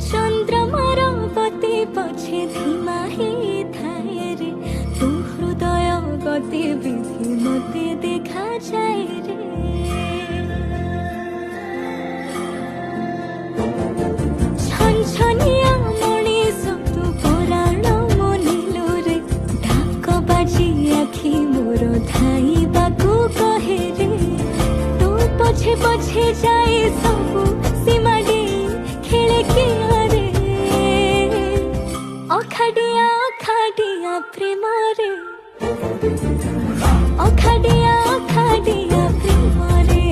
चंद्रमार गति पछे धीमा ही थाए रे तू हृदय गति विधि मते देखा जाए रे छनछनिया मणिष तू पुराण मनिलु रे ढाक बाजी आखि मोर धाइबाकू कहे रे तू पछे पछे जाए सबू सीमा डे खेले किया रे अखाडिया अखाडिया प्रेम रे अखाडिया अखाडिया प्रेम रे।